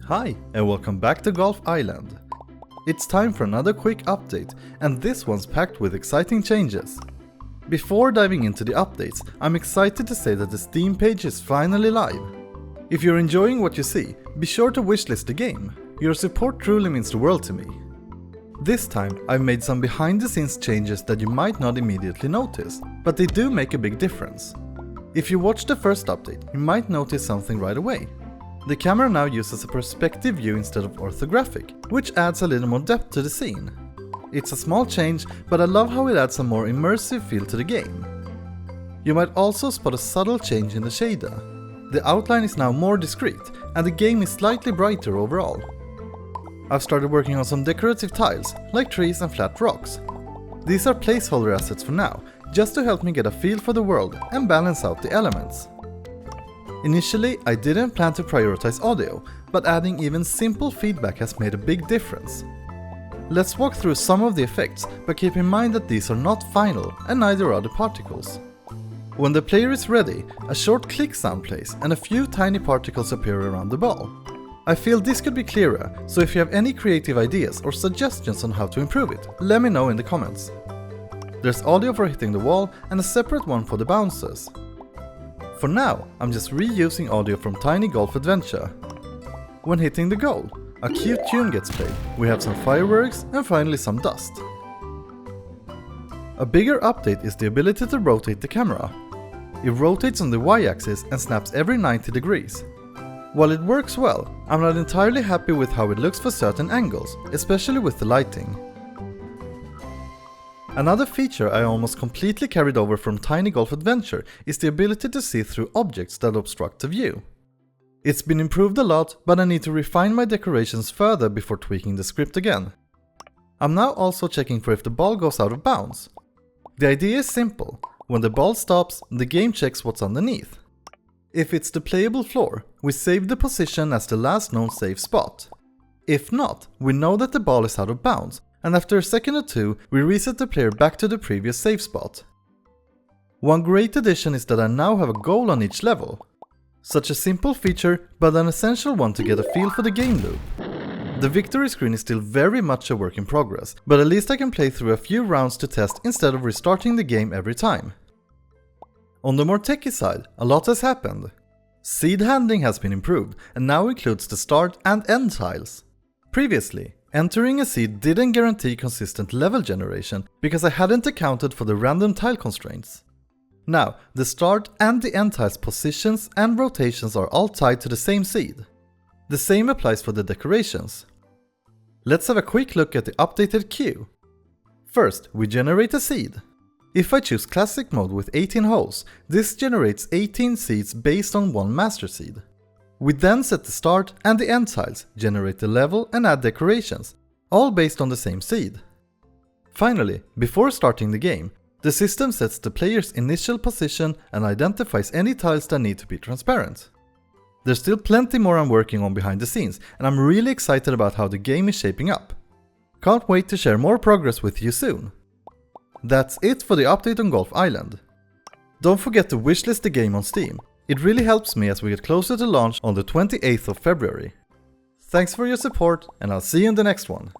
Hi, and welcome back to Golf Island. It's time for another quick update, and this one's packed with exciting changes. Before diving into the updates, I'm excited to say that the Steam page is finally live. If you're enjoying what you see, be sure to wishlist the game. Your support truly means the world to me. This time, I've made some behind-the-scenes changes that you might not immediately notice, but they do make a big difference. If you watched the first update, you might notice something right away. The camera now uses a perspective view instead of orthographic, which adds a little more depth to the scene. It's a small change, but I love how it adds a more immersive feel to the game. You might also spot a subtle change in the shader. The outline is now more discreet, and the game is slightly brighter overall. I've started working on some decorative tiles, like trees and flat rocks. These are placeholder assets for now, just to help me get a feel for the world and balance out the elements. Initially, I didn't plan to prioritize audio, but adding even simple feedback has made a big difference. Let's walk through some of the effects, but keep in mind that these are not final, and neither are the particles. When the player is ready, a short click sound plays and a few tiny particles appear around the ball. I feel this could be clearer, so if you have any creative ideas or suggestions on how to improve it, let me know in the comments. There's audio for hitting the wall and a separate one for the bounces. For now, I'm just reusing audio from Tiny Golf Adventure. When hitting the goal, a cute tune gets played, we have some fireworks and finally some dust. A bigger update is the ability to rotate the camera. It rotates on the y-axis and snaps every 90 degrees. While it works well, I'm not entirely happy with how it looks for certain angles, especially with the lighting. Another feature I almost completely carried over from Tiny Golf Adventure is the ability to see through objects that obstruct the view. It's been improved a lot, but I need to refine my decorations further before tweaking the script again. I'm now also checking for if the ball goes out of bounds. The idea is simple. When the ball stops, the game checks what's underneath. If it's the playable floor, we save the position as the last known safe spot. If not, we know that the ball is out of bounds, and after a second or two, we reset the player back to the previous safe spot. One great addition is that I now have a goal on each level. Such a simple feature, but an essential one to get a feel for the game loop. The victory screen is still very much a work in progress, but at least I can play through a few rounds to test instead of restarting the game every time. On the more techy side, a lot has happened. Seed handling has been improved and now includes the start and end tiles. Previously, entering a seed didn't guarantee consistent level generation because I hadn't accounted for the random tile constraints. Now, the start and the end tiles positions and rotations are all tied to the same seed. The same applies for the decorations. Let's have a quick look at the updated queue. First, we generate a seed. If I choose classic mode with 18 holes, this generates 18 seeds based on one master seed. We then set the start and the end tiles, generate the level and add decorations, all based on the same seed. Finally, before starting the game, the system sets the player's initial position and identifies any tiles that need to be transparent. There's still plenty more I'm working on behind the scenes, and I'm really excited about how the game is shaping up. Can't wait to share more progress with you soon. That's it for the update on Golf Island. Don't forget to wishlist the game on Steam. It really helps me as we get closer to launch on the 28th of February. Thanks for your support, and I'll see you in the next one.